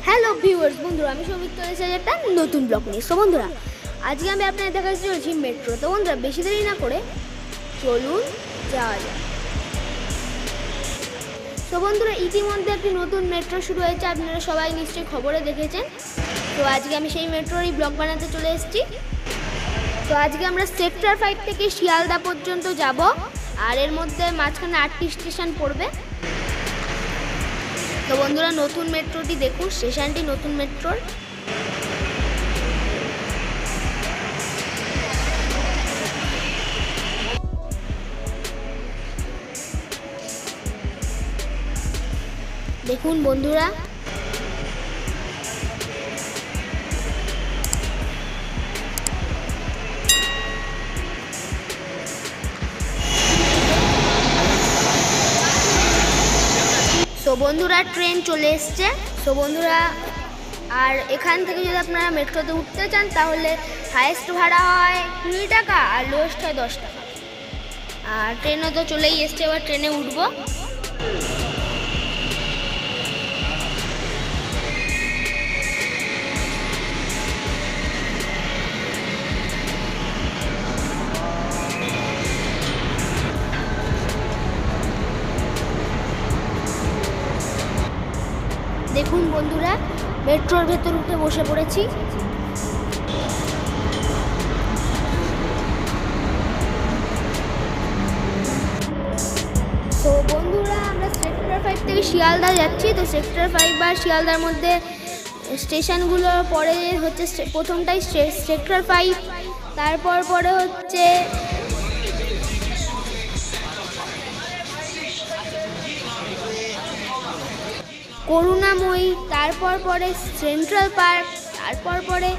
Hello viewers, বন্ধুরা আমি সৌমিক চলে এসেছি একটা নতুন ব্লগ নিয়ে। সো বন্ধুরা, আজকে আমি আপনাদের দেখাতে চলেছি মেট্রো। তো বন্ধুরা, বেশি দেরি না করে চলুন যাওয়া যায়। তো বন্ধুরা, ইতিমধ্যে একটি নতুন মেট্রো শুরু হয়েছে, আপনারা সবাই নিশ্চয়ই খবরে দেখেছেন। তো আজকে আমি সেই মেট্রোরই ব্লগ বানাতে চলে এসেছি। তো আজকে আমরা সেক্টর 5 থেকে শিয়ালদা পর্যন্ত যাব, আর এর মধ্যে মাঝখানে 8টি স্টেশন পড়বে। তো বন্ধুরা, নতুন মেট্রোটি দেখুন, স্টেশনটি নতুন মেট্রোর। দেখুন বন্ধুরা, তো বন্ধুরা ট্রেন চলে এসছে। তো বন্ধুরা, আর এখান থেকে যদি আপনারা মেট্রোতে উঠতে চান তাহলে হাইয়েস্ট ভাড়া হয় 20 টাকা আর লোয়েস্ট হয় 10 টাকা। আর ট্রেনও তো চলেই এসছে, এবার ট্রেনে উঠবো। দেখুন বন্ধুরা, মেট্রোর ভেতর উঠে বসে পড়েছি। তো বন্ধুরা, আমরা সেক্টর 5 থেকে শিয়ালদা যাচ্ছি। তো সেক্টর 5 আর শিয়ালদার মধ্যে স্টেশনগুলো পরে হচ্ছে, প্রথমটাই সেক্টর 5, তারপর পরে হচ্ছে করুণাময়ী, তারপর পরে সেন্ট্রাল পার্ক, তারপর পরে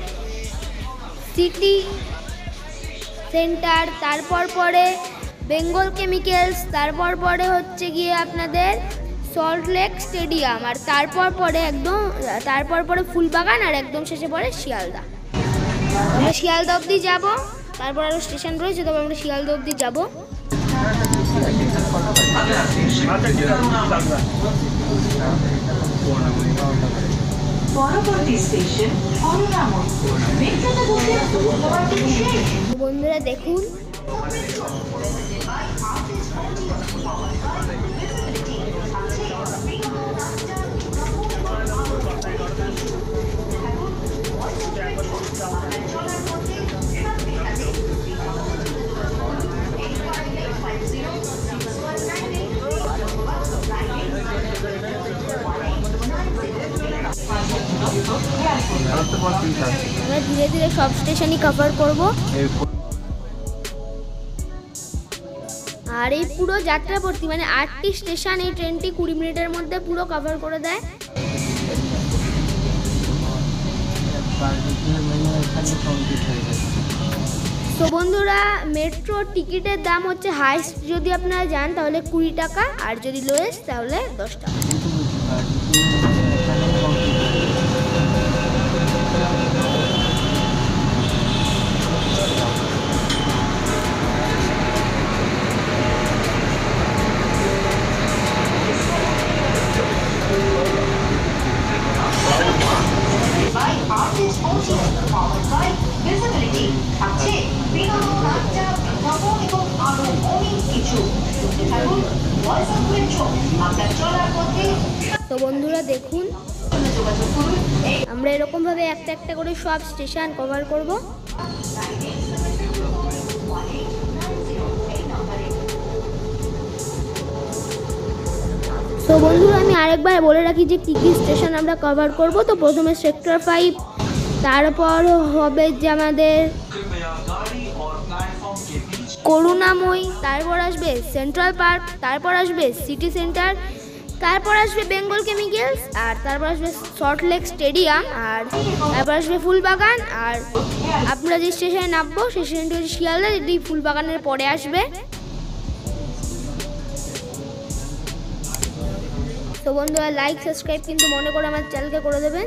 সিটি সেন্টার, তারপর পরে বেঙ্গল কেমিক্যালস, তারপর পরে হচ্ছে গিয়ে আপনাদের সল্ট লেক স্টেডিয়াম, আর তারপর পরে ফুলবাগান, আর একদম শেষে পরে শিয়ালদা। আমরা শিয়ালদা অবধি যাব, তারপর আরও স্টেশন রয়েছে, তবে আমরা শিয়ালদা অবধি যাব। বন্ধুরা দেখুন, আমরা ধীরে ধীরে সব স্টেশনই কভার করব। আর এই পুরো যাত্রাপথটি মানে 8টি স্টেশন এই ট্রেনটি 20 মিনিটের মধ্যে পুরো কভার করে দেয়। তো বন্ধুরা, মেট্রো টিকিটের দাম হচ্ছে হাইস্ট যদি আপনারা যান তাহলে 20 টাকা, আর যদি লোয়েস্ট তাহলে 10 টাকা। তো বন্ধুরা দেখুন, আমরা এরকম ভাবে একটা একটা করে সব স্টেশন কভার করব। তো বন্ধুরা, আমি আরেকবার বলে রাখি যে কী কী স্টেশন আমরা কভার করব। তো প্রথমে সেক্টর 5, তারপর হবে যে আমাদের করুণাময়ী, তারপর আসবে সেন্ট্রাল পার্ক, তারপর আসবে সিটি সেন্টার, তারপর আসবে বেঙ্গল কেমিক্যালস, আর তারপর আসবে সল্ট লেক স্টেডিয়াম, আর তারপর আসবে ফুলবাগান। আর আপনারা যে স্টেশনে নামবো সেই স্টেশনটি হচ্ছে শিয়ালদা, যেটি ফুলবাগানের পরে আসবে। তো বন্ধুরা, লাইক সাবস্ক্রাইব কিন্তু মনে করে আমার চ্যানেলকে করে দেবেন।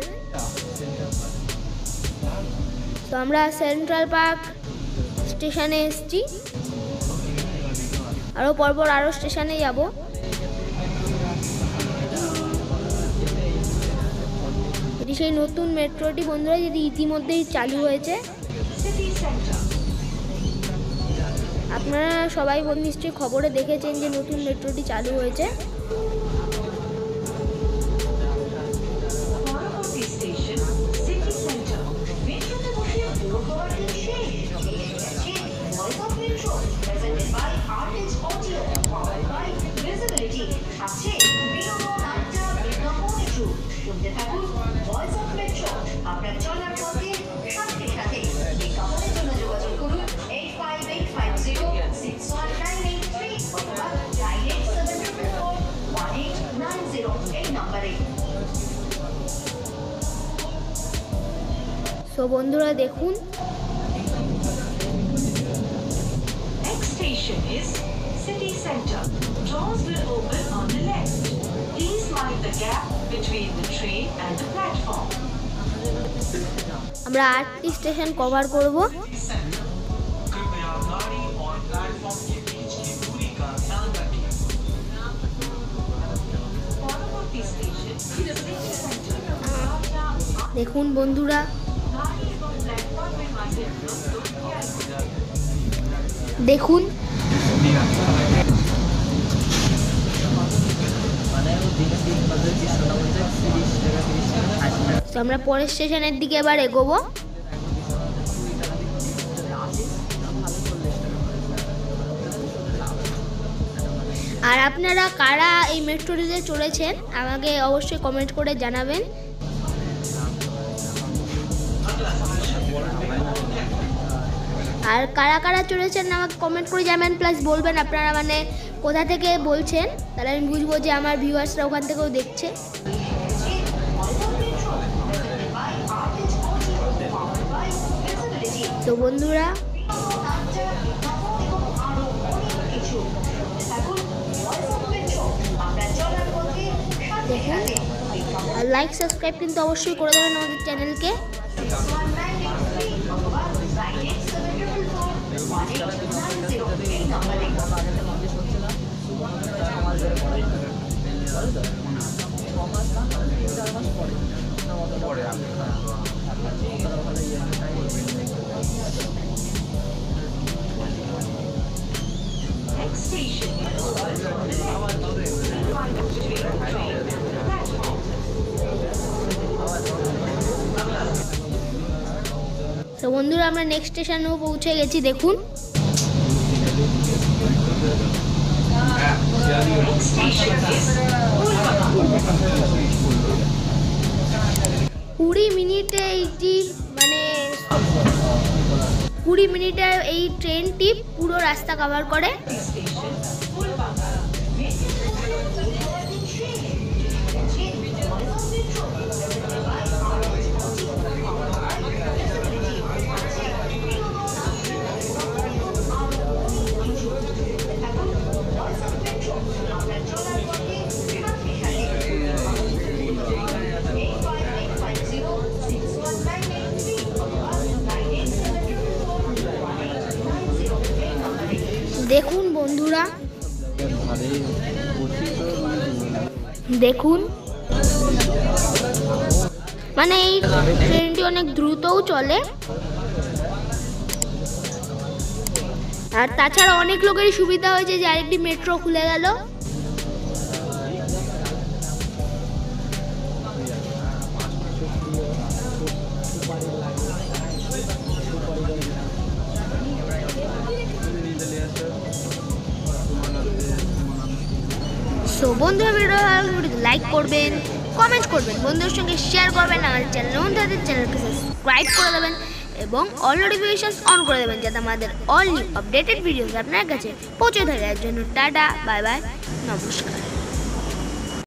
তো আমরা সেন্ট্রাল পার্ক স্টেশনে এসেছি, আরও পরপর আরও স্টেশনে যাব। সেই নতুন মেট্রোটি বন্ধুরা যদি ইতিমধ্যেই চালু হয়েছে। আপনারা সবাই নিশ্চয়ই খবরে দেখেছেন যে নতুন মেট্রোটি চালু হয়েছে। তো বন্ধুরা দেখুন, Next station is City Center. Doors will open on the left. Please mind the gap between the train and the platform. আমরা 8টি স্টেশন কভার করব। कृपया गाड़ी और प्लेटफॉर्म के बीच की दूरी का ध्यान रखें। পরবর্তী স্টেশন City Center. দেখুন বন্ধুরা, গাড়ি এবং প্ল্যাটফর্মের মাঝে দূরত্ব খেয়াল করুন। দেখুন তো আমরা পরের স্টেশনের দিকে এবার এগোবো। আর আপনারা কারা এই মেট্রোটিতে চড়েছেন আমাকে অবশ্যই কমেন্ট করে জানাবেন। আর কারা কারা চড়েছেন আমাকে কমেন্ট করে জানাবেন, প্লাস বলবেন আপনারা মানে কোথা থেকে বলছেন, তাহলে আমি বুঝবো যে আমার ভিউয়ার্সরা ওখান থেকেও দেখছে। তো বন্ধুরা দেখুন, আর লাইক সাবস্ক্রাইব কিন্তু অবশ্যই করে দেবেন আমাদের চ্যানেলকে। Next station তো বন্ধুরা আমরা নেক্সট স্টেশনেও পৌঁছে গেছি। দেখুন কুড়ি মিনিটে এইটি মানে 20 মিনিটে এই ট্রেনটি পুরো রাস্তা কভার করে। দেখুন বন্ধুরা, দেখুন মানে এই ট্রেনটি অনেক দ্রুতও চলে, আর তাছাড়া অনেক লোকেরই সুবিধা হয়েছে যে আরেকটি মেট্রো খুলে গেল। সো বন্ধুরা ভিডিওটি লাইক করবেন, কমেন্ট করবেন, বন্ধুদের সঙ্গে শেয়ার করবেন, আমাদের চ্যানেলকে সাবস্ক্রাইব করে দেবেন এবং অল নোটিফিকেশনস অন করে দেবেন যাতে আমাদের অল নিউ আপডেটেড ভিডিওস আপনার কাছে পৌঁছে থাকে। এর জন্য টাটা, বাই বাই, নমস্কার।